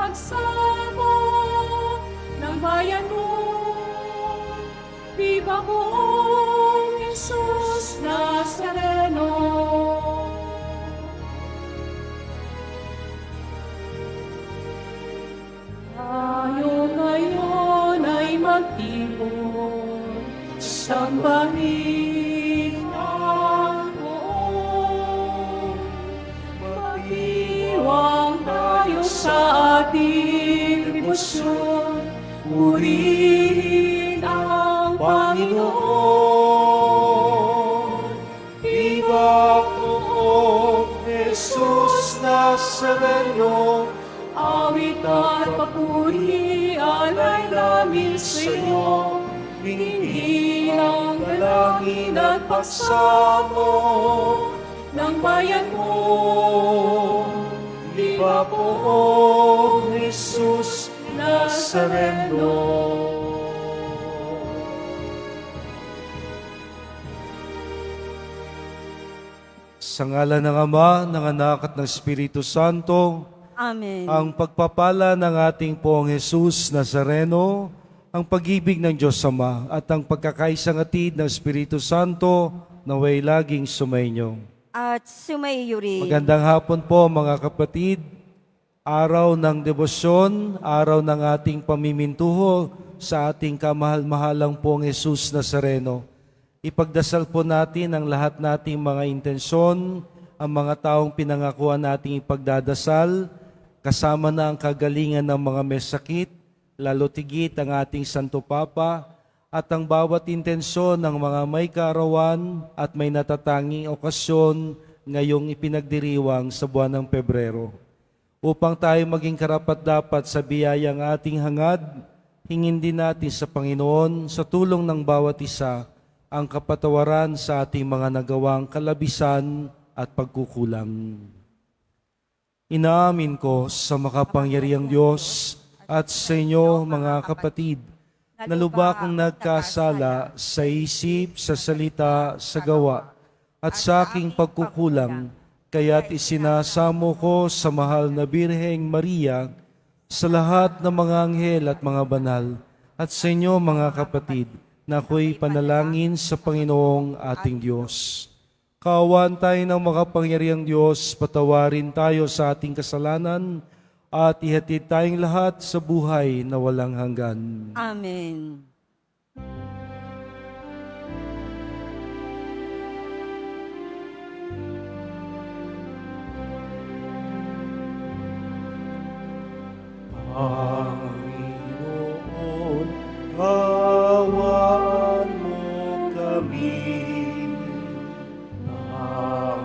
pagsamo ng bayan mo. Viva poong Jesus Nazareno. Tayo ngayon ay magtipon sa sambahin ng poong. Magdiwang tayo sa ating debosyon, purihin ang Panginoon. Viva poong Jesus Nazareno, awit at papurihan ay namin sa iyo. Hingi ang dalangin at pagsamo ng bayan mo. Viva poong Jesus Nazareno. Sa ngalan ng Ama, ng Anak at ng Espiritu Santo, Amen. ang pagpapala ng ating Poong Jesus Nazareno, ang pag-ibig ng Diyos Ama at ang pagkakaisang hatid ng Espiritu Santo naway laging sumainyo. At sumaiyo rin. Magandang hapon po mga kapatid. Araw ng debosyon, araw ng ating pamimintuho sa ating kamahal-mahalang Poong Jesus Nazareno. Ipagdasal po natin ang lahat nating mga intensyon, ang mga taong pinangakuan nating ipagdadasal, kasama na ang kagalingan ng mga may sakit, lalo tigit ang ating Santo Papa, at ang bawat intensyon ng mga may kaarawan at may natatanging okasyon ngayong ipinagdiriwang sa buwan ng Pebrero. Upang tayo maging karapat-dapat sa biyayang ating hangad, hingin din natin sa Panginoon sa tulong ng bawat isa ang kapatawaran sa ating mga nagawang kalabisan at pagkukulang. Inaamin ko sa makapangyarihang Diyos at sa inyo mga kapatid, na lubak kong nagkasala sa isip, sa salita, sa gawa, at sa aking pagkukulang, kaya't isinasamo ko sa mahal na Birheng Maria, sa lahat ng mga anghel at mga banal, at sa inyo mga kapatid, na ako'y panalangin sa Panginoong ating Diyos. Kaawaan tayo ng makapangyarihang Diyos, patawarin tayo sa ating kasalanan, at ihatid tayong lahat sa buhay na walang hanggan. Amen. Panginoon, kaawaan mo kami.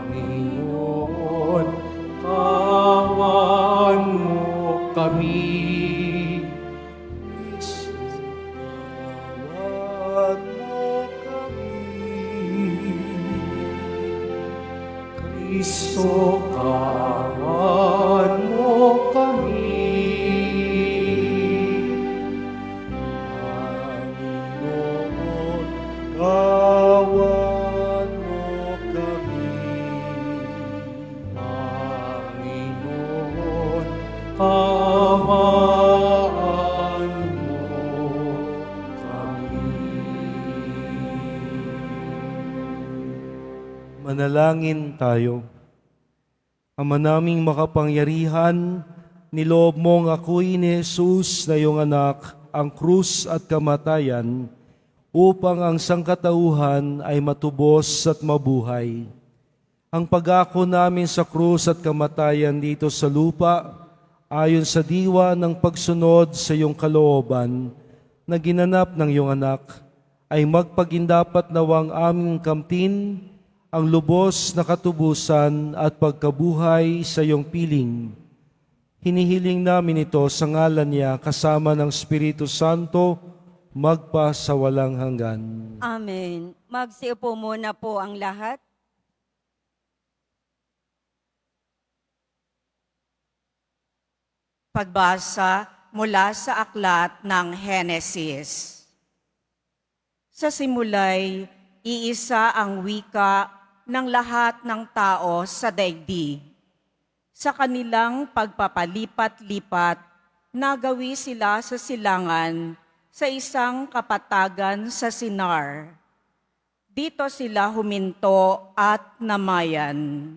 Panginoon, kaawaan mo kami. Kaawaan mo kami. Kristo, kaawaan mo kami. Panginoon, kaawaan mo kami. Panginoon, kaawaan mo kami. Manalangin tayo. Ama naming makapangyarihan, niloob mong ako'y ni Jesus na iyong anak, ang krus at kamatayan, upang ang sangkatauhan ay matubos at mabuhay. Ang pag-ako namin sa krus at kamatayan dito sa lupa, ayon sa diwa ng pagsunod sa iyong kalooban, na ginanap ng iyong anak, ay magpagindapat nawang aming kamtin, ang lubos na katubusan at pagkabuhay sa iyong piling. Hinihiling namin ito sa ngalan niya kasama ng Espiritu Santo, magpa sa walang hanggan. Amen. Magsiupo muna po ang lahat. Pagbasa mula sa aklat ng Henesis. Sa simulay, iisa ang wika ng lahat ng tao sa daigdig. Sa kanilang pagpapalipat-lipat, nagawi sila sa silangan sa isang kapatagan sa Sinar. Dito sila huminto at namayan.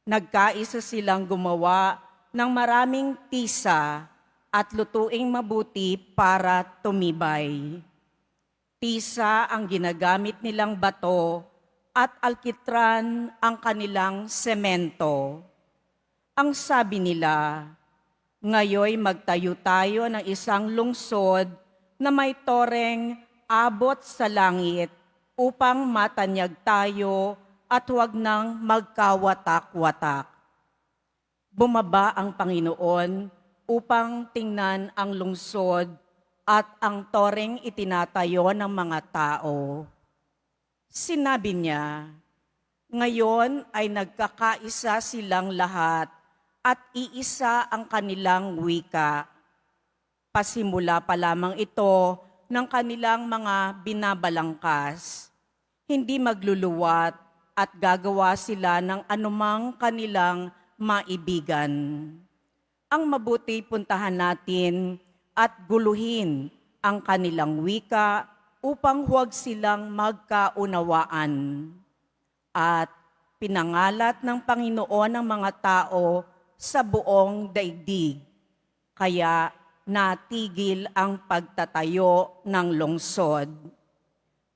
Nagkaisa silang gumawa ng maraming tisa at lutuing mabuti para tumibay. Tisa ang ginagamit nilang bato at alkitran ang kanilang semento. Ang sabi nila, ngayoy magtayo tayo ng isang lungsod na may toreng abot sa langit upang matanyag tayo at huwag nang magkawatak-watak. Bumaba ang Panginoon upang tingnan ang lungsod at ang toreng itinatayo ng mga tao. Sinabi niya, ngayon ay nagkakaisa silang lahat at iisa ang kanilang wika. Pasimula pa lamang ito ng kanilang mga binabalangkas. Hindi magluluwat at gagawa sila ng anumang kanilang maibigan. Ang mabuti puntahan natin at guluhin ang kanilang wika upang huwag silang magkaunawaan. At pinangalat ng Panginoon ang mga tao sa buong daigdig. Kaya natigil ang pagtatayo ng lungsod.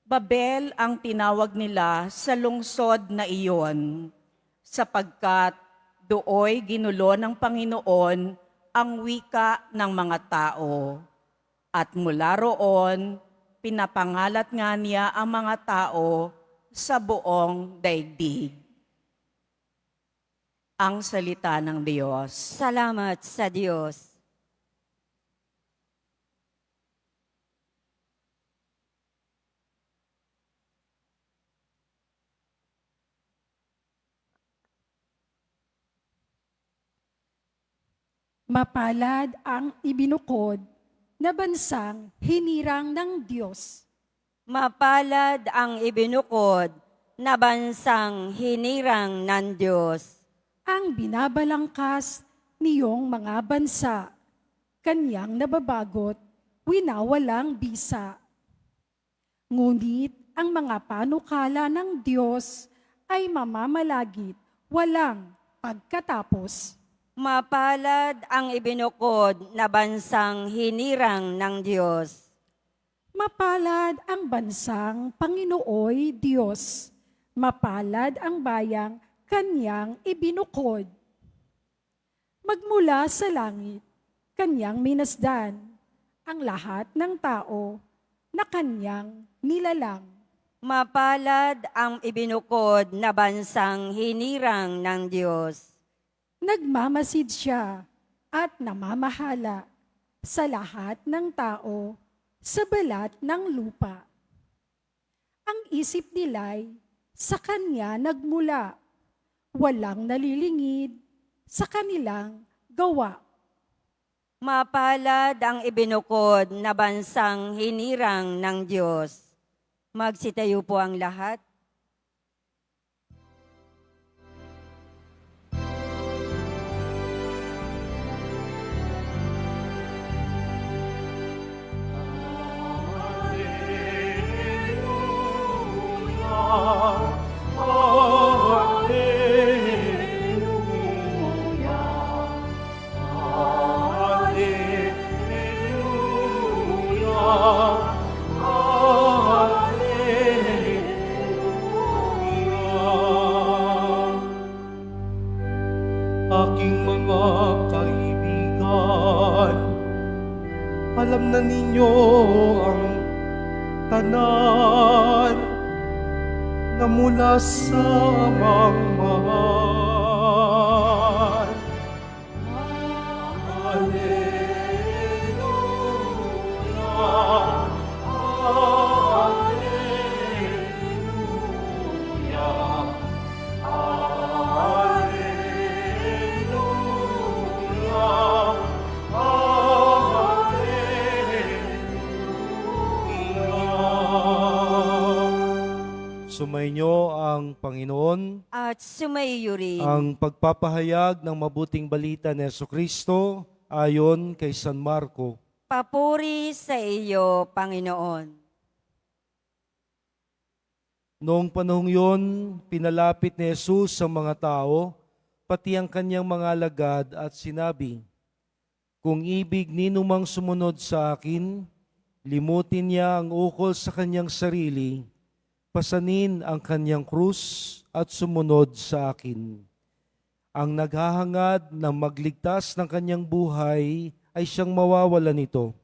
Babel ang tinawag nila sa lungsod na iyon, sapagkat dooy ginulo ng Panginoon ang wika ng mga tao. At mula roon, pinapangalat nga niya ang mga tao sa buong daigdig. Ang salita ng Diyos. Salamat sa Diyos. Mapalad ang ibinukod na bansang hinirang ng Diyos. Mapalad ang ibinukod na bansang hinirang ng Diyos. Ang binabalangkas niyong mga bansa, kanyang nababagot, winawalang bisa. Ngunit ang mga panukala ng Diyos ay mamamalagit, walang pagkatapos. Mapalad ang ibinukod na bansang hinirang ng Diyos. Mapalad ang bansang Panginooy Diyos. Mapalad ang bayang kanyang ibinukod. Magmula sa langit, kanyang minasdan ang lahat ng tao na kanyang nilalang. Mapalad ang ibinukod na bansang hinirang ng Diyos. Nagmamasid siya at namamahala sa lahat ng tao sa balat ng lupa. Ang isip nila'y sa kanya nagmula, walang nalilingid sa kanilang gawa. Mapalad ang ibinukod na bansang hinirang ng Diyos. Magsitayo po ang lahat. Aking mga kaibigan, alam na ninyo ang tanan na mula sa mangmahal. Alleluia, alleluia, Sumainyo ang Panginoon, At sumaiyo rin. ang pagpapahayag ng mabuting balita ni Jesucristo ayon kay San Marco. Papuri sa iyo, Panginoon. Noong panahong yon, pinalapit ni Jesus sa mga tao, pati ang kanyang mga alagad at sinabi, "Kung ibig ninumang sumunod sa akin, limutin niya ang ukol sa kanyang sarili, pasanin ang kanyang krus at sumunod sa akin. Ang naghahangad na magligtas ng kanyang buhay ay siyang mawawala nito.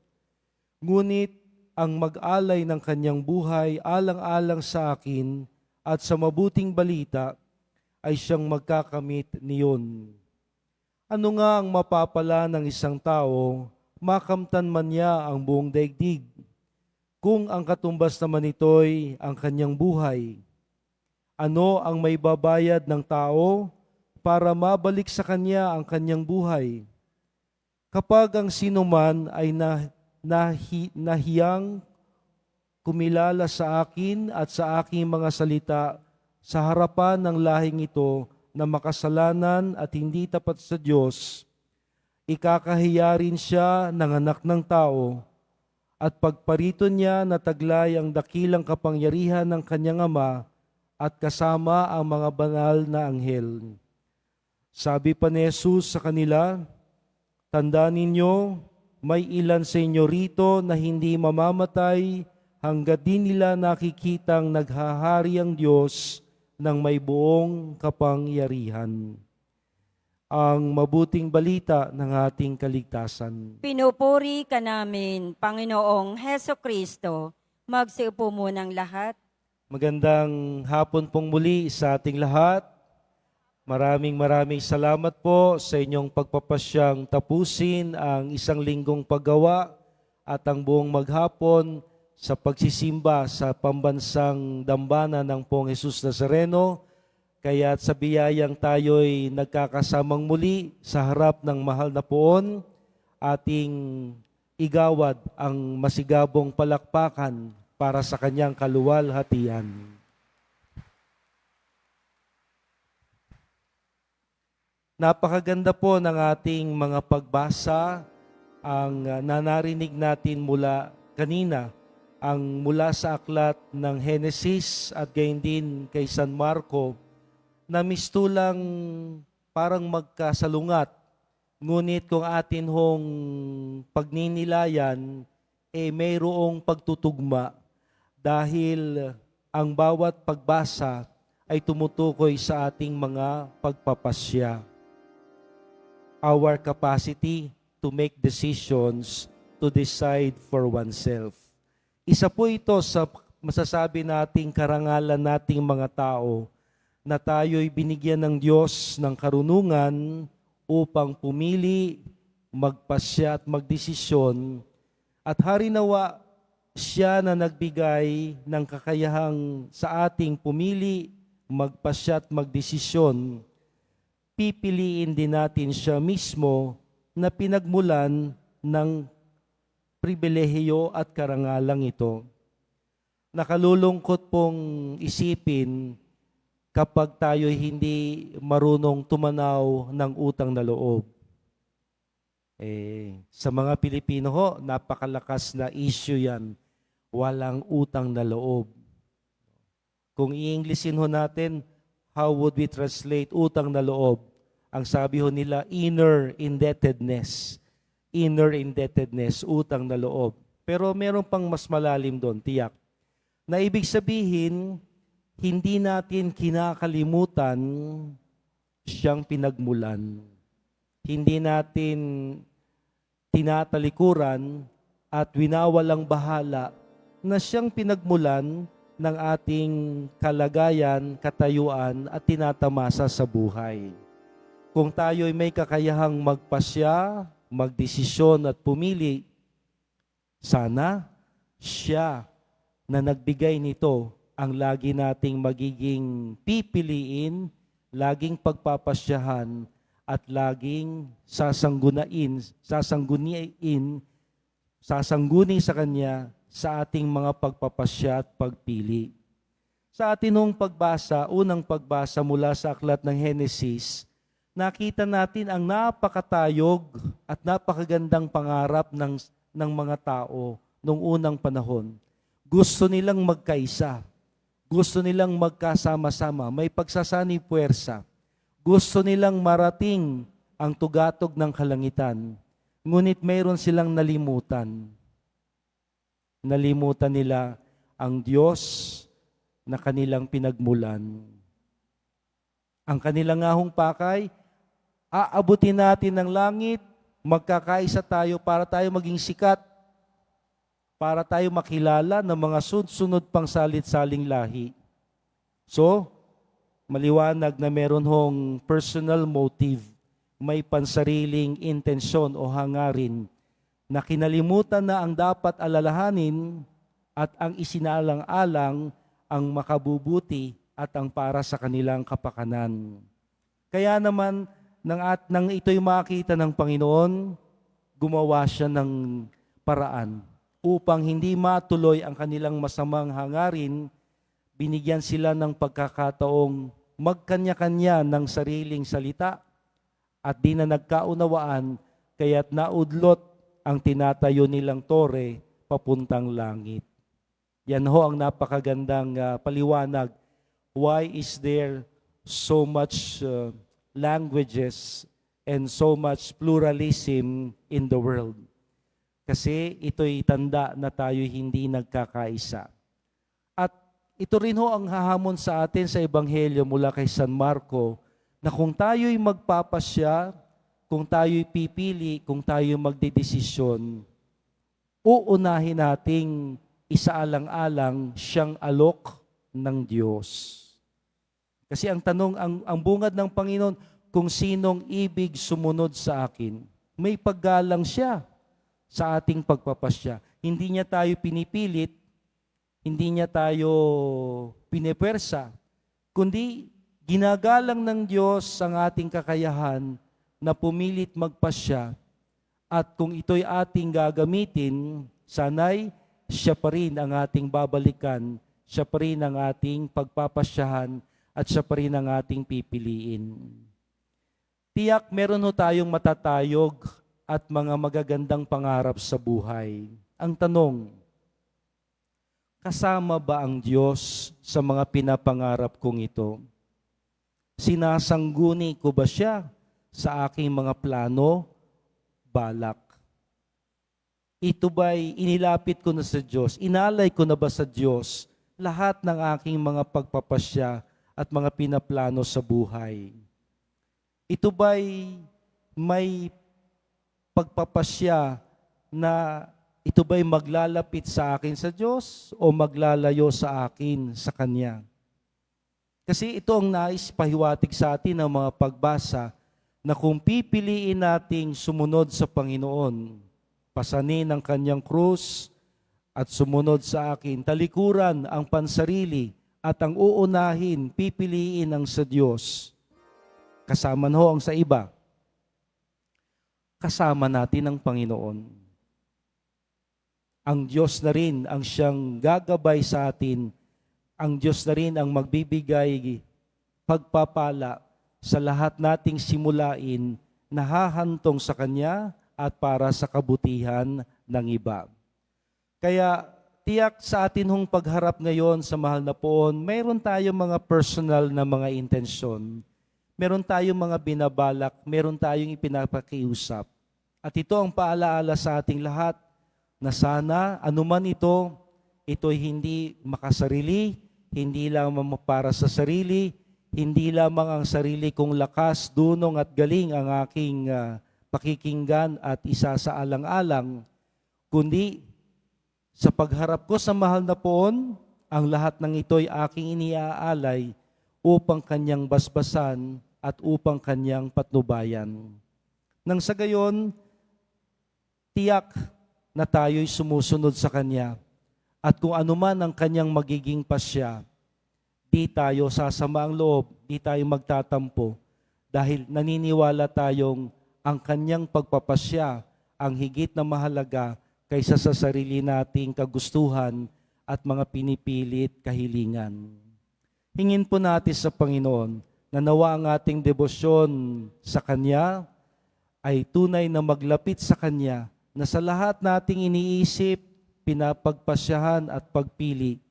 Ngunit ang mag-alay ng kanyang buhay alang-alang sa akin at sa mabuting balita ay siyang magkakamit niyon. Ano nga ang mapapala ng isang tao, makamtan man niya ang buong daigdig, kung ang katumbas naman nito'y ang kanyang buhay? Ano ang may babayad ng tao para mabalik sa kanya ang kanyang buhay? Kapag ang sinuman ay nahiyang kumilala sa akin at sa aking mga salita sa harapan ng lahing ito na makasalanan at hindi tapat sa Diyos, ikakahiya rin siya ng anak ng tao at pagparito niya na taglay ang dakilang kapangyarihan ng kanyang Ama at kasama ang mga banal na anghel." Sabi pa ni Jesus sa kanila, "Tandaan ninyo, may ilan sa inyo rito na hindi mamamatay hangga't di nila nakikitang naghahari ang Diyos ng may buong kapangyarihan." Ang mabuting balita ng ating kaligtasan. Pinupuri ka namin, Panginoong Heso Kristo. Magsiupo munang lahat. Magandang hapon pong muli sa ating lahat. Maraming salamat po sa inyong pagpapasyang tapusin ang isang linggong paggawa at ang buong maghapon sa pagsisimba sa pambansang dambana ng Poong Jesus Nazareno. Kaya't sa biyayang tayo'y nagkakasamang muli sa harap ng mahal na Poon, ating igawad ang masigabong palakpakan para sa kanyang kaluwalhatian. Napakaganda po ng ating mga pagbasa, ang nanarinig natin mula kanina, ang mula sa aklat ng Henesis at gayon din kay San Marco, na mistulang parang magkasalungat. Ngunit kung atin hong pagninilayan, mayroong pagtutugma dahil ang bawat pagbasa ay tumutukoy sa ating mga pagpapasya. Our capacity to make decisions, to decide for oneself. Isa po ito sa masasabi nating karangalan nating mga tao na tayo'y binigyan ng Diyos ng karunungan upang pumili, magpasya at magdesisyon. At harinawa siya na nagbigay ng kakayahang sa ating pumili, magpasya at magdesisyon. Pipiliin din natin siya mismo na pinagmulan ng pribilehiyo at karangalang ito. Nakalulungkot pong isipin kapag tayo hindi marunong tumanaw ng utang na loob. Sa mga Pilipino ho, napakalakas na issue yan. Walang utang na loob. Kung i-Englishin ho natin, how would we translate utang na loob? Ang sabi ho nila, inner indebtedness. Inner indebtedness, utang na loob. Pero meron pang mas malalim doon, tiyak. Na ibig sabihin, hindi natin kinakalimutan siyang pinagmulan. Hindi natin tinatalikuran at winawalang bahala na siyang pinagmulan ng ating kalagayan, katayuan at tinatamasa sa buhay. Kung tayo'y may kakayahang magpasya, magdesisyon at pumili, sana siya na nagbigay nito ang lagi nating magiging pipiliin, laging pagpapasyahan at laging sasangguni sa Kanya sa ating mga pagpapasya at pagpili. Sa atinong pagbasa, unang pagbasa mula sa aklat ng Henesis, nakita natin ang napakatayog at napakagandang pangarap ng mga tao noong unang panahon. Gusto nilang magkaisa. Gusto nilang magkasama-sama. May pagsasani puwersa. Gusto nilang marating ang tugatog ng kalangitan. Ngunit mayroon silang nalimutan. Nalimutan nila ang Diyos na kanilang pinagmulan. Ang kanilang ahong pakay, aabutin natin ng langit, magkakaisa tayo para tayo maging sikat, para tayo makilala ng mga sunod pang salit-saling lahi. So, maliwanag na meron hong personal motive, may pansariling intensyon o hangarin na kinalimutan na ang dapat alalahanin at ang isinalang-alang ang makabubuti at ang para sa kanilang kapakanan. Kaya naman, nang ito'y makita ng Panginoon, gumawa siya ng paraan upang hindi matuloy ang kanilang masamang hangarin, binigyan sila ng pagkakataong magkanya-kanya ng sariling salita at di na nagkaunawaan, kaya't naudlot ang tinatayo nilang tore papuntang langit. Yan ho ang napakagandang paliwanag. Why is there so much languages and so much pluralism in the world? Kasi ito'y tanda na tayo hindi nagkakaisa. At ito rin ho ang hahamon sa atin sa Ebanghelyo mula kay San Marco, na kung tayo'y magpapasya, kung tayo'y pipili, kung tayo'y magdedesisyon, uunahin nating isaalang-alang siyang alok ng Diyos. Kasi ang tanong, ang bungad ng Panginoon, kung sinong ibig sumunod sa akin, may paggalang siya sa ating pagpapasya. Hindi niya tayo pinipilit, hindi niya tayo pinepwersa, kundi ginagalang ng Diyos ang ating kakayahan na pumilit magpasya, at kung ito'y ating gagamitin, sana'y siya pa rin ang ating babalikan, siya pa rin ang ating pagpapasyahan, at siya pa rin ang ating pipiliin. Tiyak meron ho tayong matatayog at mga magagandang pangarap sa buhay. Ang tanong, kasama ba ang Diyos sa mga pinapangarap kong ito? Sinasangguni ko ba siya sa aking mga plano, balak? Ito ba'y inilapit ko na sa Diyos? Inalay ko na ba sa Diyos lahat ng aking mga pagpapasya at mga pinaplano sa buhay? Ito ba'y may pagpapasya na ito ba'y maglalapit sa akin sa Diyos o maglalayo sa akin sa Kanya? Kasi ito ang nais pahiwatig sa atin ng mga pagbasa, na kung pipiliin nating sumunod sa Panginoon, pasanin ang Kanyang krus at sumunod sa akin, talikuran ang pansarili at ang uunahin, pipiliin ang sa Diyos. Kasama ho ang sa iba. Kasama natin ang Panginoon. Ang Diyos na rin ang siyang gagabay sa atin. Ang Diyos na rin ang magbibigay pagpapala sa lahat nating simulain na hahantong sa Kanya at para sa kabutihan ng iba. Kaya tiyak sa atin hong pagharap ngayon sa mahal na poon, mayroon tayong mga personal na mga intensyon. Meron tayong mga binabalak, meron tayong ipinapakiusap. At ito ang paalaala sa ating lahat na sana anuman ito, ito'y hindi makasarili, hindi lamang para sa sarili, hindi lamang ang sarili kong lakas, dunong at galing ang aking pakikinggan at isasaalang-alang, kundi sa pagharap ko sa mahal na poon, ang lahat ng ito'y aking iniaalay upang Kanyang basbasan at upang Kanyang patnubayan. Nang sa gayon, tiyak na tayo'y sumusunod sa Kanya, at kung anuman ang Kanyang magiging pasya, di tayo sasama ang loob, di tayo magtatampo, dahil naniniwala tayong ang Kanyang pagpapasya ang higit na mahalaga kaysa sa sarili nating kagustuhan at mga pinipilit kahilingan. Hingin po natin sa Panginoon na nawa ang ating debosyon sa Kanya ay tunay na maglapit sa Kanya na sa lahat nating iniisip, pinapagpasyahan at pagpili,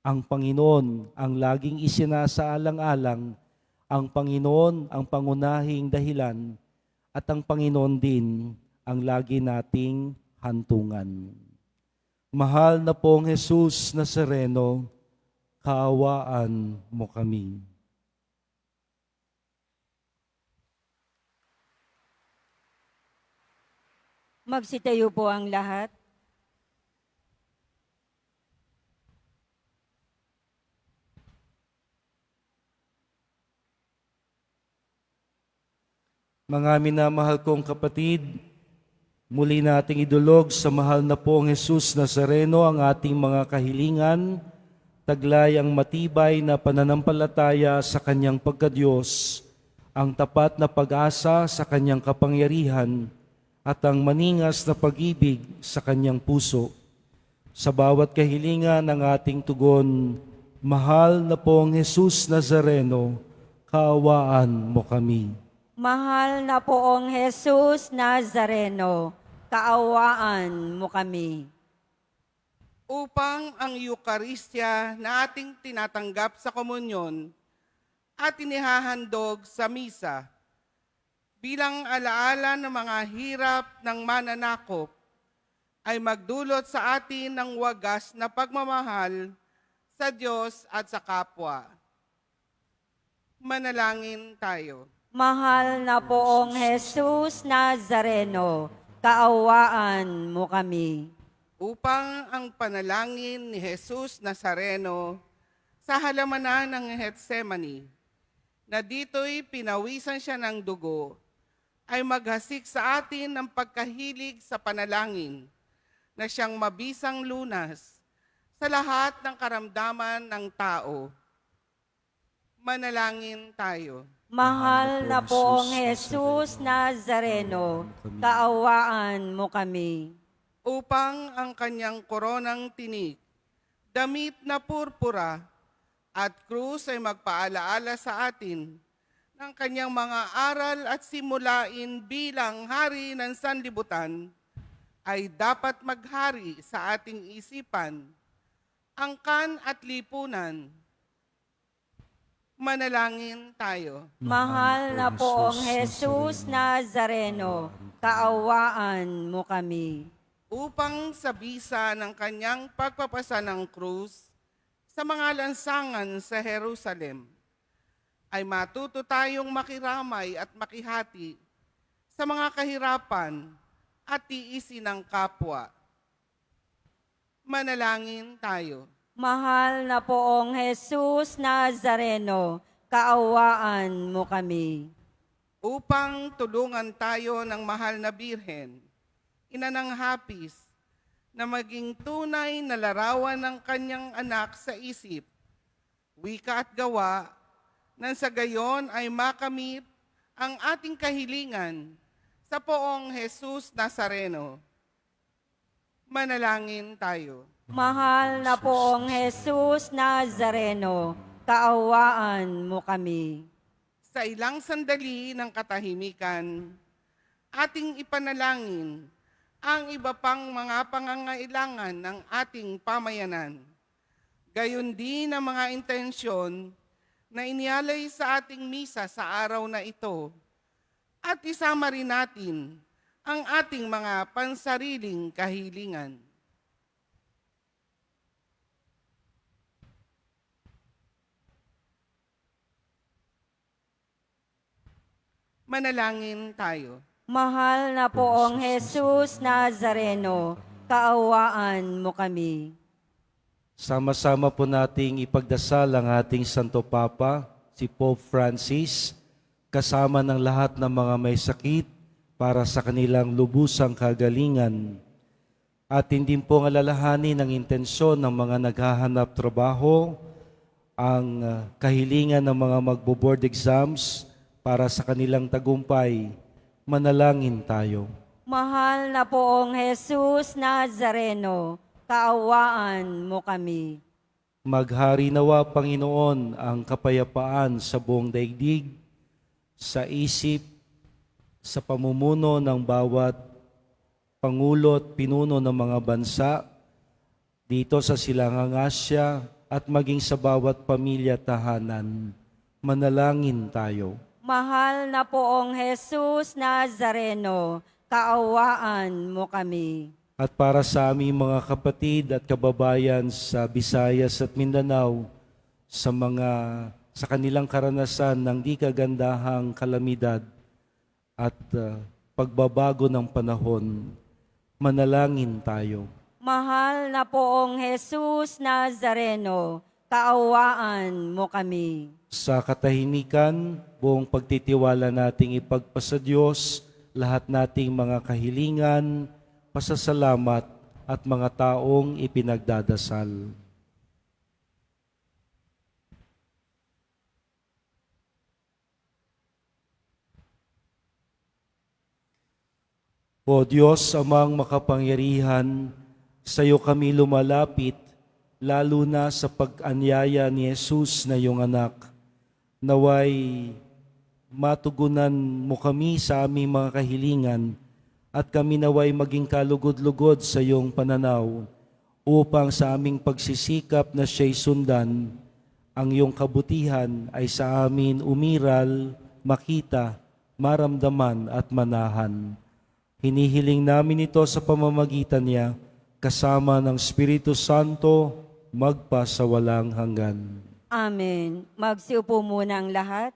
ang Panginoon ang laging isinasaalang-alang, ang Panginoon ang pangunahing dahilan, at ang Panginoon din ang lagi nating hantungan. Mahal na pong Jesus Nazareno, kaawaan mo kami. Magsitayo po ang lahat. Mga minamahal kong kapatid, muli nating idulog sa mahal na pong Jesus Nazareno ang ating mga kahilingan, taglay ang matibay na pananampalataya sa Kanyang pagkadiyos, ang tapat na pag-asa sa Kanyang kapangyarihan, at ang maningas na pag-ibig sa Kanyang puso. Sa bawat kahilingan ng ating tugon, mahal na pong Jesus Nazareno, kaawaan mo kami. Mahal na poong Jesus Nazareno, kaawaan mo kami. Upang ang Eukaristya na ating tinatanggap sa komunyon at inihahandog sa misa bilang alaala ng mga hirap ng mananakop ay magdulot sa atin ng wagas na pagmamahal sa Diyos at sa kapwa. Manalangin tayo. Mahal na poong Jesus Nazareno, kaawaan mo kami. Upang ang panalangin ni Jesus Nazareno sa halamanan ng Getsemani, na dito'y pinawisan siya ng dugo, ay maghasik sa atin ng pagkahilig sa panalangin na siyang mabisang lunas sa lahat ng karamdaman ng tao. Manalangin tayo. Mahal na poong Jesus Nazareno, kaawaan mo kami. Upang ang kanyang koronang tinik, damit na purpura at krus ay magpaalaala sa atin ng kanyang mga aral at simulain bilang hari ng sanlibutan, ay dapat maghari sa ating isipan, angkan at lipunan. Manalangin tayo. Mahal na poong Jesus Nazareno, kaawaan mo kami. Upang sa bisa ng kanyang pagpapasa ng krus sa mga lansangan sa Jerusalem, ay matuto tayong makiramay at makihati sa mga kahirapan at tiisin ng kapwa. Manalangin tayo. Mahal na poong Jesus Nazareno, kaawaan mo kami. Upang tulungan tayo ng mahal na Birhen, ina ng hapis, na maging tunay na larawan ng kanyang anak sa isip, wika at gawa, nang sa gayon ay makamit ang ating kahilingan sa poong Jesus Nazareno. Manalangin tayo. Mahal na poong Jesus Nazareno, kaawaan mo kami. Sa ilang sandali ng katahimikan, ating ipanalangin ang iba pang mga pangangailangan ng ating pamayanan. Gayon din ang mga intensyon na inialay sa ating misa sa araw na ito, at isama rin natin ang ating mga pansariling kahilingan. Manalangin tayo. Mahal na poong Jesus Nazareno, kaawaan mo kami. Sama-sama po nating ipagdasal ang ating Santo Papa, si Pope Francis, kasama ng lahat ng mga may sakit para sa kanilang lubusang kagalingan. At hindi po alalahanin ang intensyon ng mga naghahanap trabaho, ang kahilingan ng mga magbo-board exams para sa kanilang tagumpay. Manalangin tayo. Mahal na poong Jesus Nazareno, kaawaan mo kami. Maghari nawa, Panginoon, ang kapayapaan sa buong daigdig, sa isip sa pamumuno ng bawat pangulo at pinuno ng mga bansa dito sa Silangang Asya at maging sa bawat pamilya at tahanan. Manalangin tayo. Mahal na poong Jesus Nazareno, kaawaan mo kami. At para sa aming mga kapatid at kababayan sa Visayas at Mindanao, sa kanilang karanasan ng di kagandahang kalamidad at pagbabago ng panahon, manalangin tayo. Mahal na poong Jesus Nazareno, kaawaan mo kami. Sa katahimikan, buong pagtitiwala nating ipagpasa Diyos, lahat nating mga kahilingan, pasasalamat at mga taong ipinagdadasal. O Diyos, amang makapangyarihan, sa iyo kami lumalapit, lalo na sa pag-anyaya ni Jesus na iyong anak. Naway matugunan mo kami sa aming mga kahilingan at kami naway maging kalugod-lugod sa iyong pananaw upang sa aming pagsisikap na siya'y sundan, ang iyong kabutihan ay sa amin umiral, makita, maramdaman at manahan. Hinihiling namin ito sa pamamagitan niya, kasama ng Espiritu Santo, magpa sa walang hanggan. Amen. Magsiupo muna ang lahat.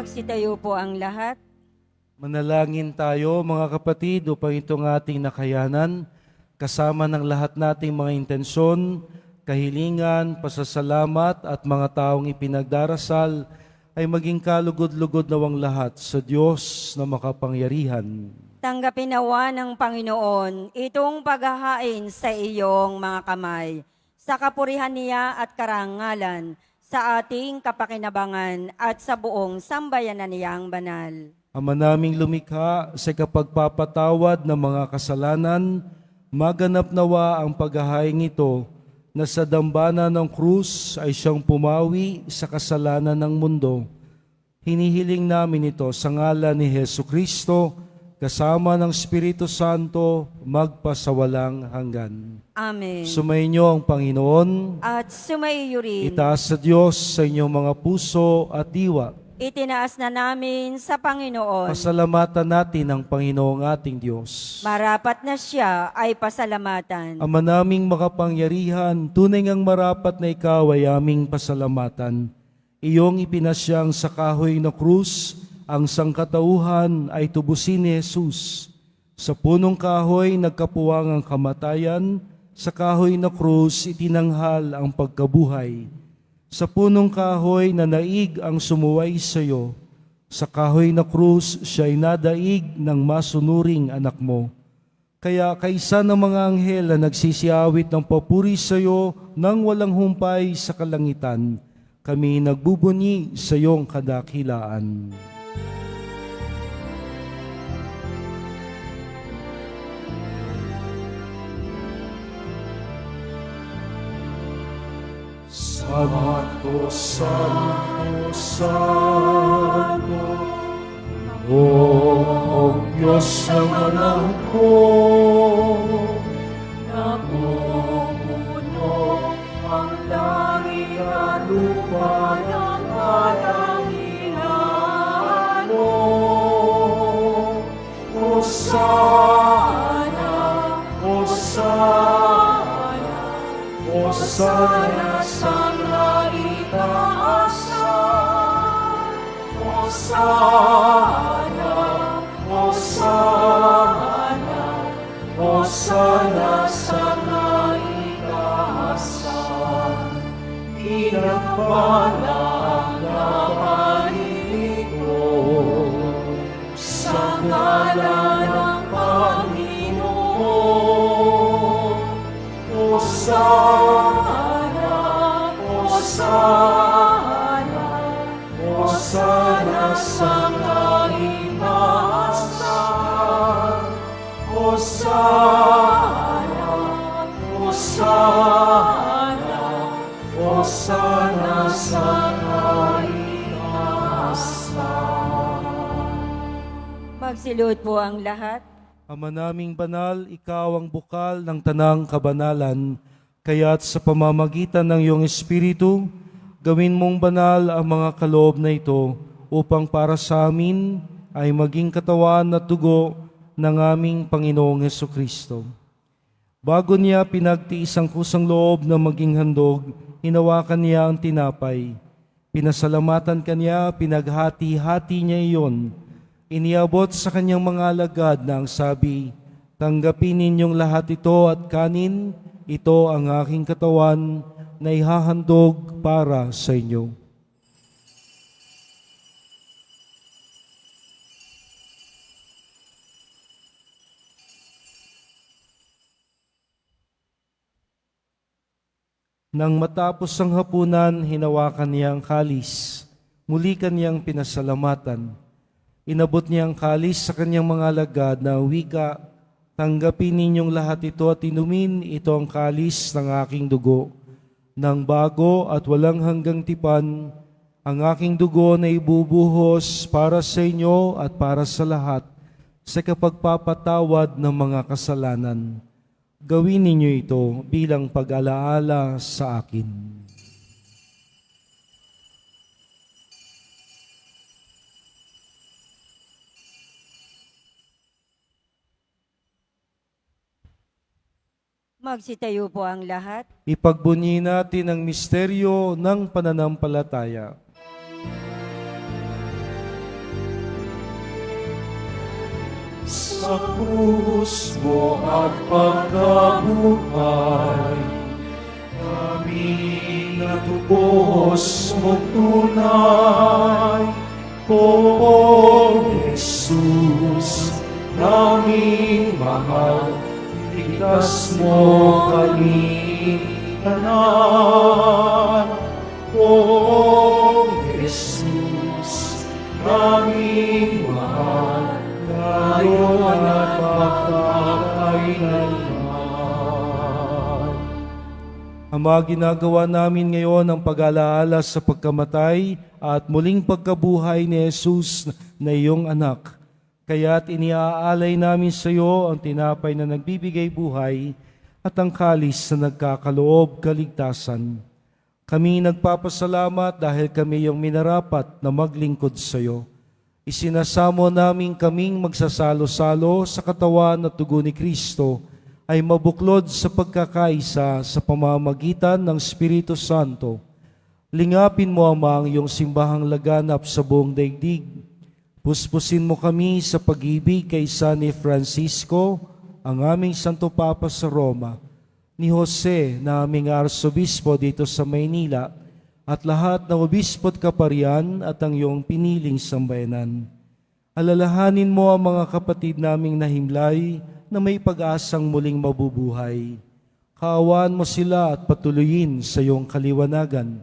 Magsitayo po ang lahat. Manalangin tayo mga kapatid upang itong ating nakayanan, kasama ng lahat nating mga intensyon, kahilingan, pasasalamat at mga taong ipinagdarasal ay maging kalugod-lugod nawang lahat sa Diyos na makapangyarihan. Tanggapin nawa ng Panginoon itong paghahain sa iyong mga kamay, sa kapurihan niya at karangalan, sa ating kapakinabangan at sa buong sambayanan niyang banal. Ama naming lumikha, sa kapagpapatawad ng mga kasalanan, maganap nawa ang paghahaing ito na sa dambana ng krus ay siyang pumawi sa kasalanan ng mundo. Hinihiling namin ito sa ngalan ni Jesucristo, kasama ng Espiritu Santo, magpasawalang hanggan. Amen. Sumainyo ang Panginoon. At sumaiyo rin. Itaas sa Diyos sa inyong mga puso at diwa. Itinaas na namin sa Panginoon. Pasalamatan natin ang Panginoong ating Diyos. Marapat na siya ay pasalamatan. Ama naming makapangyarihan, tunay ngang marapat na ikaw ay aming pasalamatan. Iyong ipinasyang sa kahoy na krus, ang sangkatauhan ay tubusin ni Jesus. Sa punong kahoy nagkapuwang ang kamatayan, sa kahoy na krus itinanghal ang pagkabuhay. Sa punong kahoy na naig ang sumuway sa iyo, sa kahoy na krus siya'y nadaig ng masunuring anak mo. Kaya kaisa ng mga anghel na nagsisiawit ng papuri sa iyo nang walang humpay sa kalangitan, kami nagbubunyi sa iyong kadakilaan. Santo, Santo, Santo, Panginoong Diyos ng anak ko, namumuno ang langit at lupa ng kalanginan. Hosana, Hosana, Hosana sa kaitaasan. Pinagpalang na palito sa ngalan ng Panginoon. Hosana, Hosana, Hosana sa kaitaasan. Hosana, Hosana, Hosana sa kaitaasan. Magsilod po ang lahat. Ama naming banal, ikaw ang bukal ng tanang kabanalan, kaya't sa pamamagitan ng iyong Espiritu, gawin mong banal ang mga kaloob na ito upang para sa amin ay maging katawan at dugo ng aming Panginoong Hesukristo. Bago niya pinagtiis ang kusang loob na maging handog, hinawakan niya ang tinapay. Pinasalamatan kanya, pinaghati-hati niya iyon. Iniabot sa kanyang mga alagad na ang sabi, "Tanggapin ninyong lahat ito at kanin, ito ang aking katawan na ihahandog para sa inyo." Nang matapos ang hapunan, hinawakan niya ang kalis. Muli kanyang pinasalamatan. Inabot niya ang kalis sa kanyang mga alagad na wika, "Tanggapin ninyong lahat ito at inumin, ito ang kalis ng aking dugo. Nang bago at walang hanggang tipan, ang aking dugo na ibubuhos para sa inyo at para sa lahat sa kapagpapatawad ng mga kasalanan. Gawin ninyo ito bilang pag-alaala sa akin." Magsitayo po ang lahat. Ipagbunyi natin ang misteryo ng pananampalataya. Sa krus mo at pagkabuhay, kami natubos mo tunay. O Jesus, naming mahal, ligtas mo kami tanan. O Jesus, naming mahal, ngayon at magpapakailanman. Ama, ginagawa namin ngayon ang pag-alaala sa pagkamatay at muling pagkabuhay ni Jesus na iyong anak. Kaya't iniaalay namin sa iyo ang tinapay na nagbibigay buhay at ang kalis na nagkakaloob kaligtasan. Kami nagpapasalamat dahil kami iyong minarapat na maglingkod sa iyo. Isinasamo namin kaming magsasalo-salo sa katawan at dugo ni Kristo ay mabuklod sa pagkakaisa sa pamamagitan ng Espiritu Santo. Lingapin mo, Ama, ang iyong simbahang laganap sa buong daigdig. Puspusin mo kami sa pag-ibig kay San Francisco, ang aming Santo Papa sa Roma, ni Jose na aming Arsobispo dito sa Maynila, at lahat ng obispo at kaparian at ang iyong piniling sambayanan. Alalahanin mo ang mga kapatid naming nahimlay na may pag-asang muling mabubuhay. Kaawaan mo sila at patuloyin sa iyong kaliwanagan.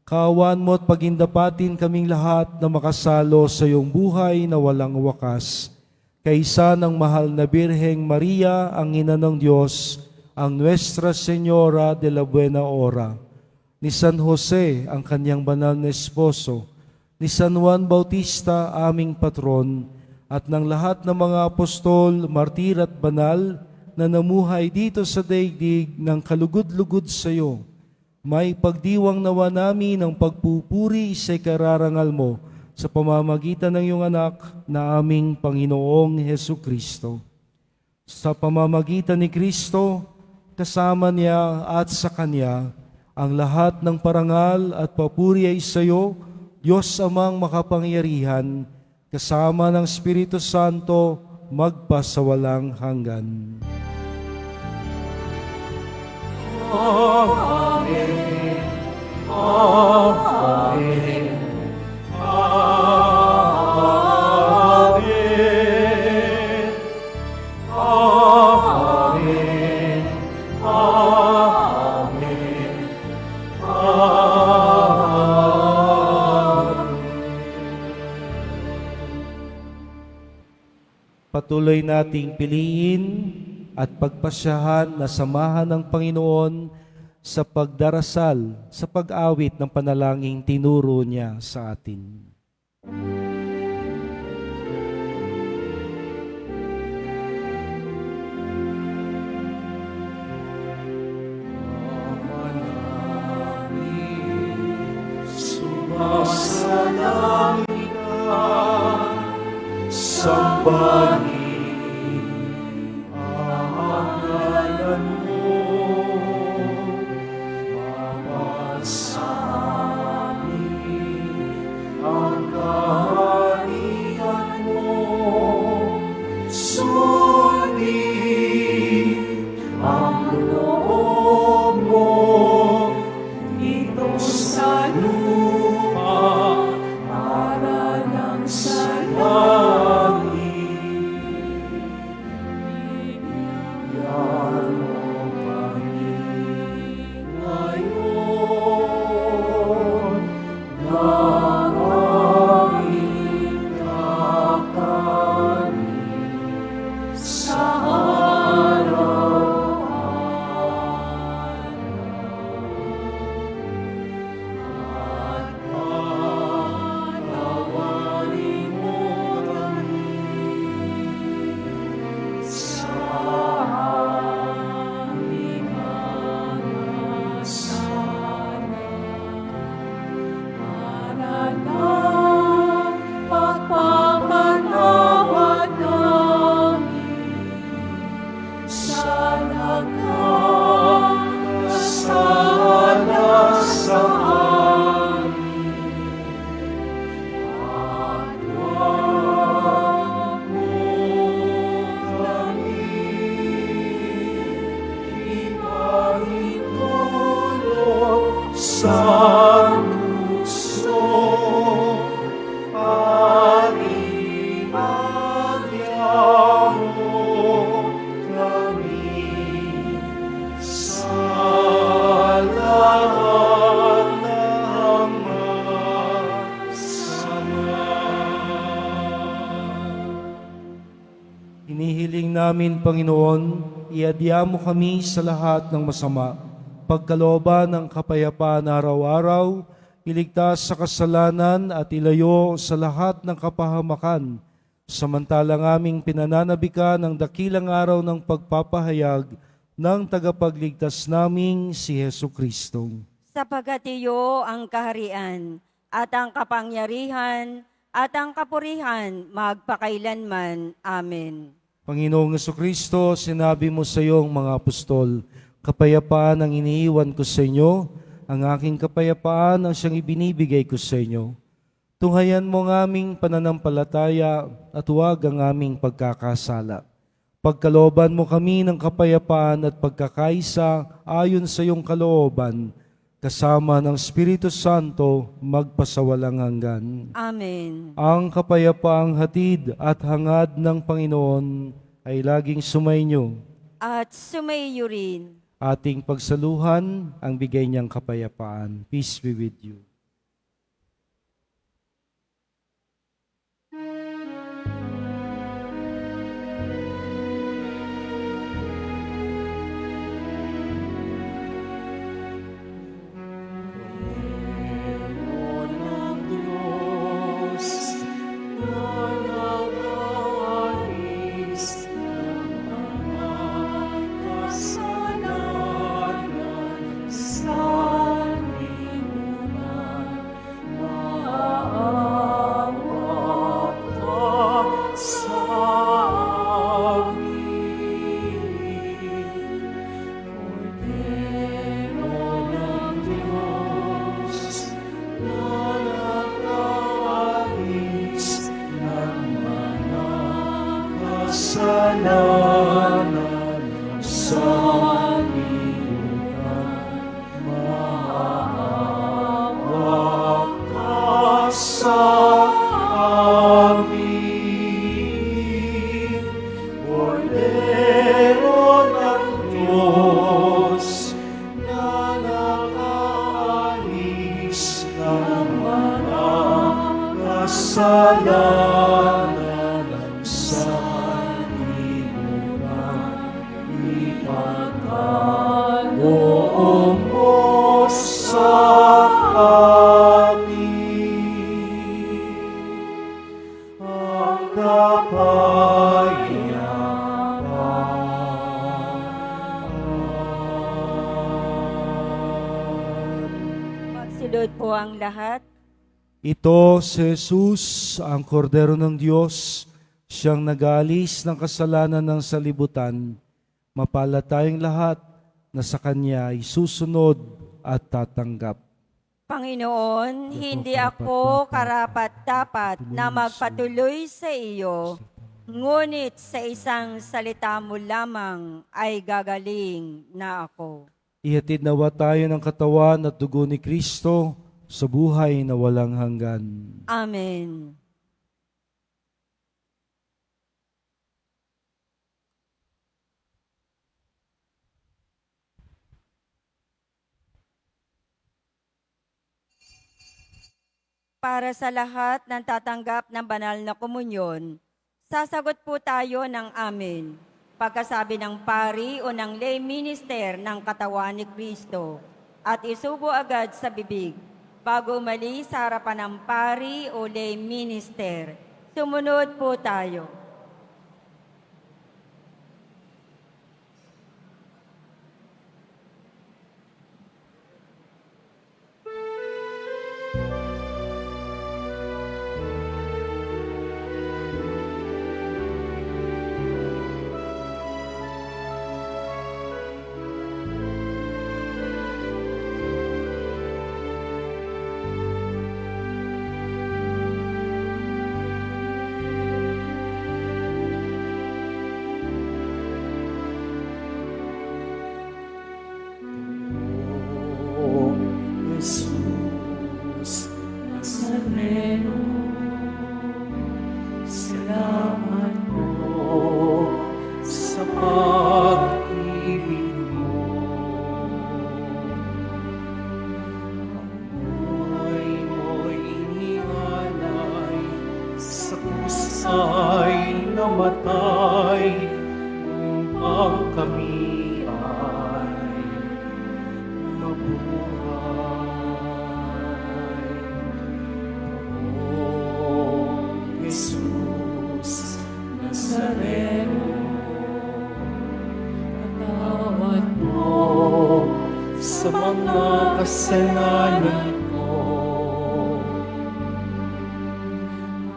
Kaawaan mo at pagindapatin kaming lahat na makasalo sa iyong buhay na walang wakas. Kaisa ng mahal na Birheng Maria, ang Ina ng Diyos, ang Nuestra Señora de la Buena Hora, ni San Jose, ang kanyang banal na esposo, ni San Juan Bautista, aming patron, at ng lahat ng mga apostol, martir at banal na namuhay dito sa daigdig ng kalugod-lugod sa iyo. May pagdiwang nawa namin ng pagpupuri sa ikararangal mo sa pamamagitan ng iyong anak na aming Panginoong Hesukristo. Sa pamamagitan ni Kristo, kasama niya at sa Kanya, ang lahat ng parangal at papuri ay sa iyo Diyos amang makapangyarihan, kasama ng Espiritu Santo, magpasawalang hanggan. Patuloy nating piliin at pagpasyahan na samahan ng Panginoon sa pagdarasal, sa pag-awit ng panalangin tinuro niya sa atin. Sumasalangit ka, sambahin ang ngalan mo, mapasa sa amin ang kaharian mo, sundin ang loob mo dito sa lupa para nang sa Hinihiling namin, Panginoon, iadya mo kami sa lahat ng masama, pagkalooban ng kapayapaan araw-araw, iligtas sa kasalanan at ilayo sa lahat ng kapahamakan, samantalang aming pinananabikan ng dakilang araw ng pagpapahayag ng tagapagligtas naming si Hesu Kristo. Sapagat iyo ang kaharian at ang kapangyarihan at ang kapurihan magpakailanman. Amen. Panginoong Jesucristo, sinabi mo sa iyong mga apostol, kapayapaan ang iniiwan ko sa inyo, ang aking kapayapaan ang siyang ibinibigay ko sa inyo. Tunghayan mo ang aming pananampalataya at huwag ang aming pagkakasala. Pagkalooban mo kami ng kapayapaan at pagkakaisa ayon sa iyong kalooban, kasama ng Espiritu Santo, magpasawalang hanggan. Amen. Ang kapayapaang hatid at hangad ng Panginoon ay laging sumainyo. At sumaiyo rin. Ating pagsaluhan ang bigay niyang kapayapaan. Peace be with you. kasalanan ng sanlibutan. Maawa ka sa amin, Kordero ng Diyos, na nakaalis ng mga kasalanan ng sanlibutan. Ipagkaloob mo sa amin ang kapayapaan. Magsilod po ang lahat. Ito si Jesus, ang kordero ng Diyos, siyang nag-aalis ng kasalanan ng salibutan. Mapalad tayong lahat na sa Kanya ay susunod at tatanggap. Panginoon, hindi ako karapat-dapat na magpatuloy sa iyo, ngunit sa isang salita mo lamang ay gagaling na ako. Ihatid nawa tayo ng katawan at dugo ni Kristo sa buhay na walang hanggan. Amen. Para sa lahat ng tatanggap ng banal na komunyon, sasagot po tayo ng amen. Pagkasabi ng pari o ng lay minister ng katawan ni Kristo at isubo agad sa bibig bago umalis sa harapan ng pari o lay minister. Sumunod po tayo. O Jesus Nazareno, salamat po sa pag-ibig mo. Ang buhay mo'y inialay sa kusay namatay upang kami ay mabuhay. O Jesus Nazareno, patawad mo sa mga kasalanan ko.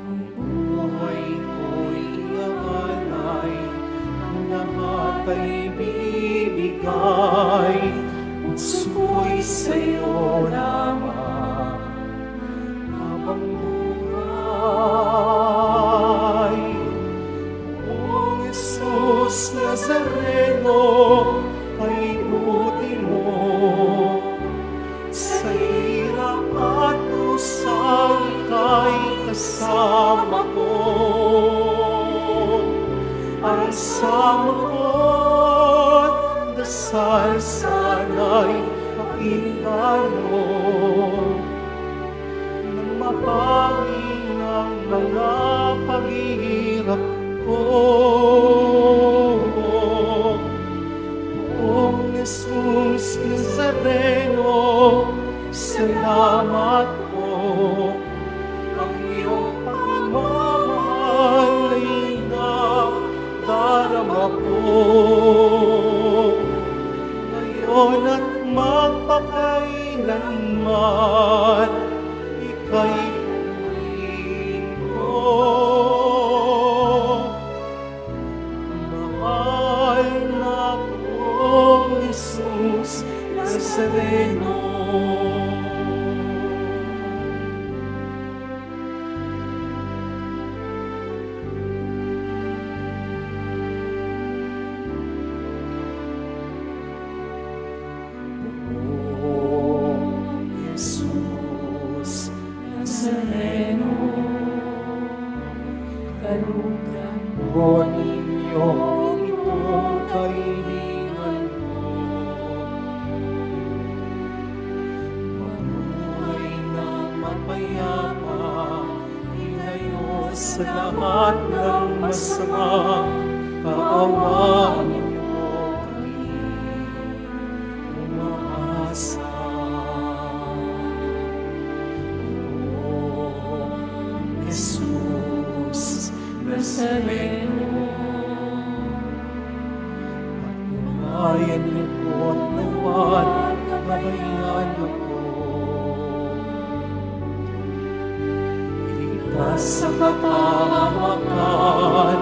Ang buhay ko'y inaalay, ang lahat ay bibigay. Puso ko'y sa'yo lamang habang buhay. O Jesus Nazareno, paibuti mo sa hirap at usang kay kasama ko. Ang sama ko't dasal sana'y pakinggan mo nang mapangin ang mga paghihirap ko. Poong Jesus Nazareno, salamat po. Ang iyong pagmamahal ay nadarama ko. Ngayon at magpakailanman, ika'y purihin ko. O ninyo itong kailangan ko. Mabuhay na mapayapa, ilayo sa lahat ng masama, kaawaan niyo kami umaasa. O Jesus Nazareno, patunayan niyo po at nawan kabayan niyo po. Iligtas sa kapahamakan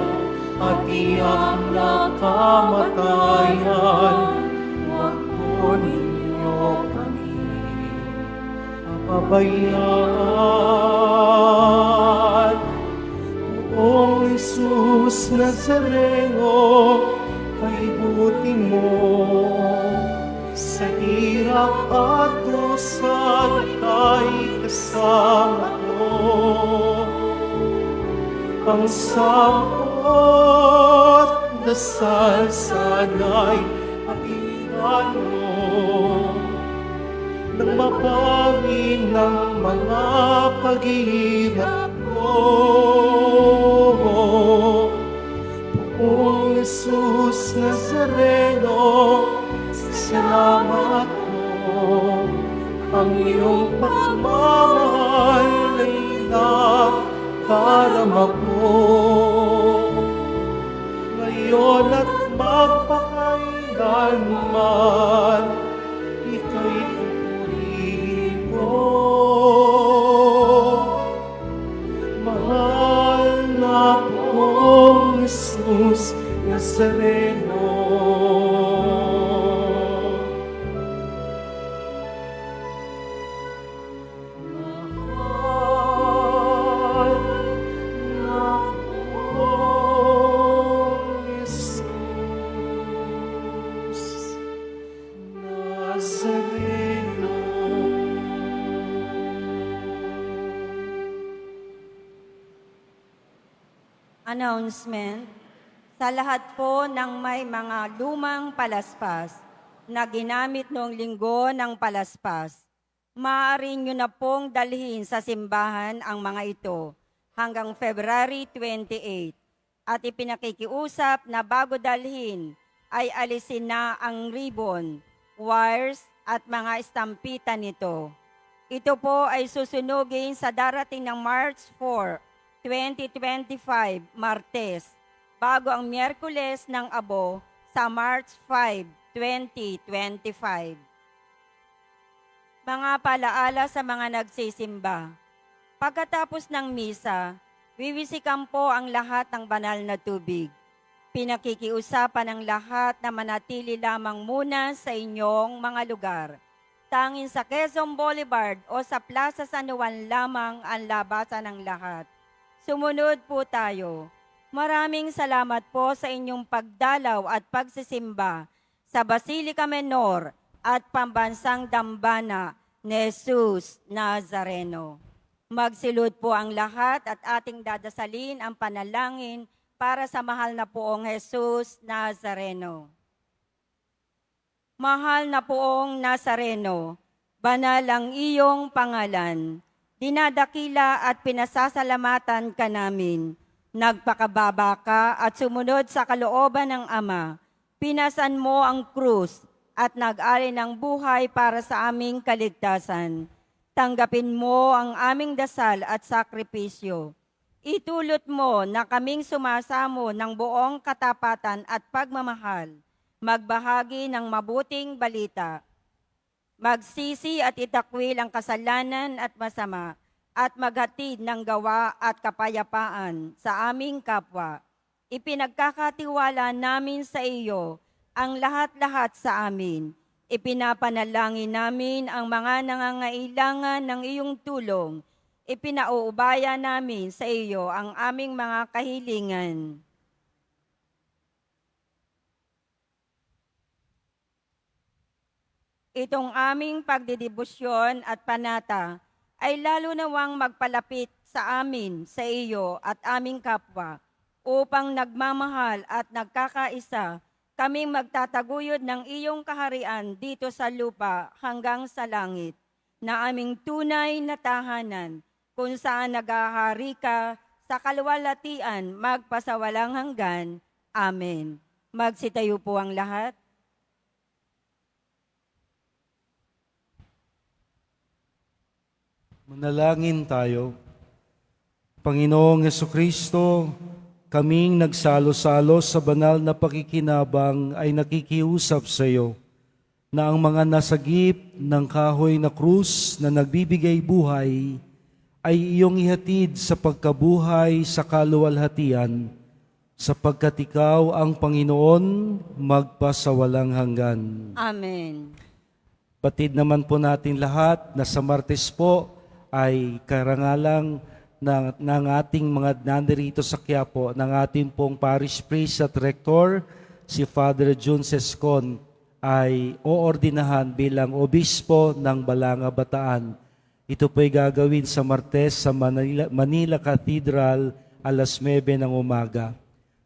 at iyak na kamatayan, huwag po ninyo kami pababayaan. O Jesus Nazareno, paibutin mo sa hirap at dusa kay kasama mo. Ang sampot dasal sana'y pag-iwan mo, nang mapawi ng mga paghihirap ko. Poong Jesus Nazareno, salamat mo. Ang iyong pagmamahal ay nakarama ko. Ngayon at magpakailanman, ika'y pupurihin ko. Mahal na Poong Jesus Nazareno. Mahal na Poong Jesus Nazareno. Announcement. Sa lahat po ng may mga lumang palaspas na ginamit noong linggo ng palaspas, maaari nyo na pong dalhin sa simbahan ang mga ito hanggang February 28. At ipinakikiusap na bago dalhin ay alisin na ang ribbon, wires at mga estampita nito. Ito po ay susunugin sa darating ng March 4, 2025, Martes, bago ang Miyerkules ng Abo sa March 5, 2025. Mga palaala sa mga nagsisimba. Pagkatapos ng misa, wiwisikan po ang lahat ng banal na tubig. Pinakikiusapan ng lahat na manatili lamang muna sa inyong mga lugar. Tanging sa Quezon Boulevard o sa Plaza San Juan lamang ang labasan ng lahat. Sumunod po tayo. Maraming salamat po sa inyong pagdalaw at pagsisimba sa Basilica Menor at Pambansang Dambana ni Jesus Nazareno. Magsilod po ang lahat at ating dadasalin ang panalangin para sa mahal na Poong Jesus Nazareno. Mahal na Poong Nazareno, banal ang iyong pangalan. Dinadakila at pinasasalamatan ka namin. Nagpakababa ka at sumunod sa kalooban ng Ama. Pinasan mo ang krus at nag-alay ng buhay para sa aming kaligtasan. Tanggapin mo ang aming dasal at sakripisyo. Itulot mo na kaming sumasamo ng buong katapatan at pagmamahal, magbahagi ng mabuting balita, magsisi at itakwil ang kasalanan at masama, at maghatid ng gawa at kapayapaan sa aming kapwa. Ipinagkakatiwala namin sa iyo ang lahat-lahat sa amin. Ipinapanalangin namin ang mga nangangailangan ng iyong tulong. Ipinauubaya namin sa iyo ang aming mga kahilingan. Itong aming pagdidibusyon at panata ay lalo nawang magpalapit sa amin, sa iyo at aming kapwa, upang nagmamahal at nagkakaisa, kaming magtataguyod ng iyong kaharian dito sa lupa hanggang sa langit, na aming tunay na tahanan, kung saan naghahari ka sa kaluwalhatian magpasawalang hanggan. Amen. Magsitayo po ang lahat. Manalangin tayo. Panginoong Jesucristo, kaming nagsalo-salo sa banal na pakikinabang ay nakikiusap sa iyo na ang mga nasagip ng kahoy na krus na nagbibigay buhay ay iyong ihatid sa pagkabuhay sa kaluwalhatian, sapagkat ikaw ang Panginoon magpasawalang hanggan. Amen. Batid naman po natin lahat na sa Martes po ay karangalang ng ating mga nandirito sa Quiapo, ng ating pong parish priest at rector, si Father Jun Sescon, ay oordinahan bilang obispo ng Balanga, Bataan. Ito po'y gagawin sa Martes sa Manila Cathedral alas 9 ng umaga.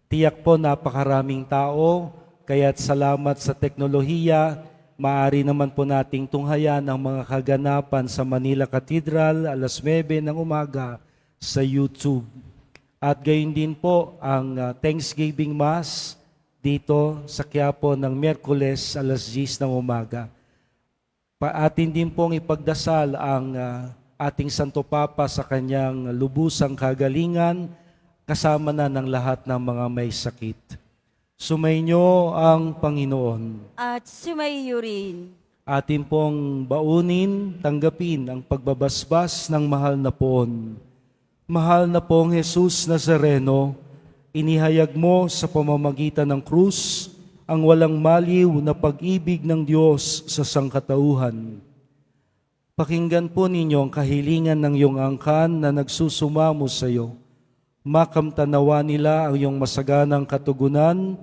Tiyak po napakaraming tao, kaya't salamat sa teknolohiya, maaari naman po nating tunghayan ang mga kaganapan sa Manila Cathedral alas 9 ng umaga sa YouTube. At gayon din po ang Thanksgiving Mass dito sa Quiapo ng Miyerkules alas 10 ng umaga. Atin din pong ipagdasal ang ating Santo Papa sa kanyang lubusang kagalingan, kasama na ng lahat ng mga may sakit. Sumainyo ang Panginoon. At sumaiyo rin. Atin pong baunin, tanggapin ang pagbabasbas ng mahal na poon. Mahal na pong Jesus Nazareno, inihayag mo sa pamamagitan ng krus ang walang maliw na pag-ibig ng Diyos sa sangkatauhan. Pakinggan po ninyo ang kahilingan ng iyong angkan na nagsusumamo sa iyo. Makamtanawa nila ang iyong masaganang katugunan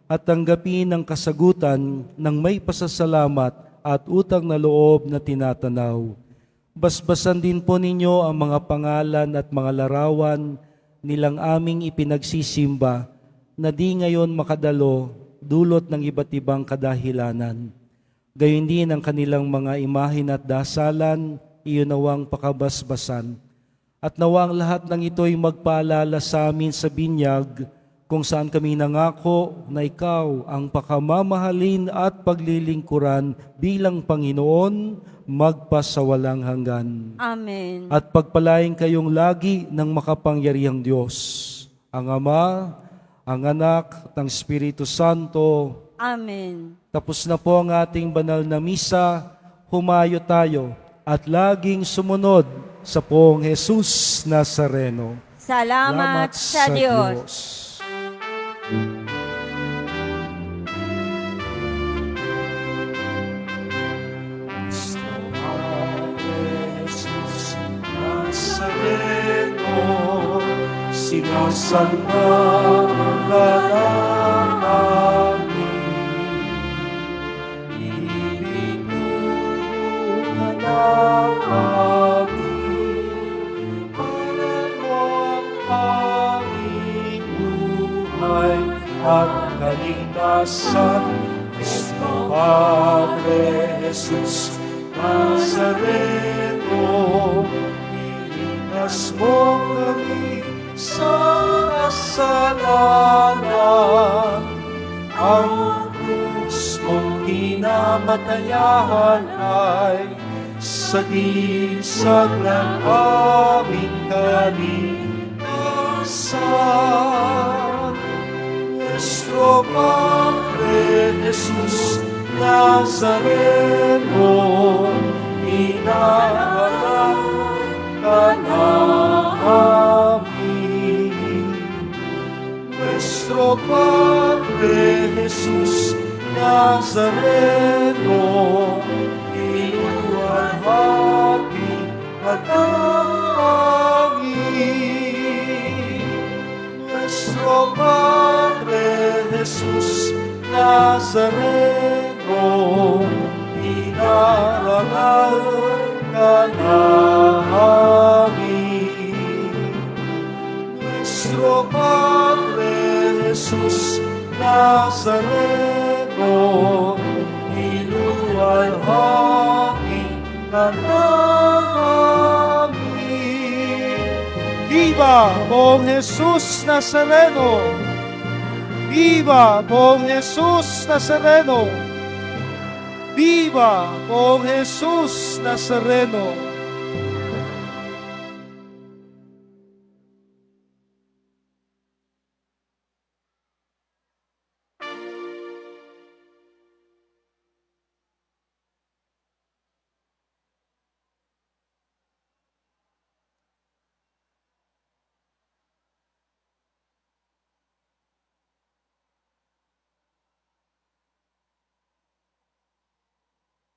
at tanggapin ang kasagutan ng may pasasalamat at utang na loob na tinatanaw. Basbasan din po ninyo ang mga pangalan at mga larawan nilang aming ipinagsisimba na di ngayon makadalo dulot ng iba't ibang kadahilanan. Gayon din ang kanilang mga imahin at dasalan, iyon nawang pakabasbasan. At nawang lahat ng ito'y magpaalala sa amin sa binyag kung saan kami nangako na ikaw ang pakamamahalin at paglilingkuran bilang Panginoon magpasawalang hanggan. Amen. At pagpalain kayong lagi ng makapangyarihang Diyos, ang Ama, ang Anak, at ang Espiritu Santo. Amen. Tapos na po ang ating banal na misa, humayo tayo at laging sumunod sa poong Jesus Nazareno. Salamat sa Diyos. Jesus Nazareno, sinasamba ka namin. Ibigay ka namin, para mo ang aming buhay at kaligtasan. Cristo Padre Jesus Nazareno, iligtas mo kami sa kasalanan. Ang krus mong kinamatayan ay sagisag ng aming kaligtasan. Nuestro Padre Jesus Nazareno, inaharap ka namin. Nuestro Padre Jesus Nazareno, iluwalhati ka namin. Nuestro Padre Jesus Nazareno, inarangal ka namin. nuestro Padre Jesús Nazareno, iluwalhati ka namin. Viva Pong Jesus Nazareno! Viva Pong Jesus Nazareno! Viva Pong Jesus Nazareno!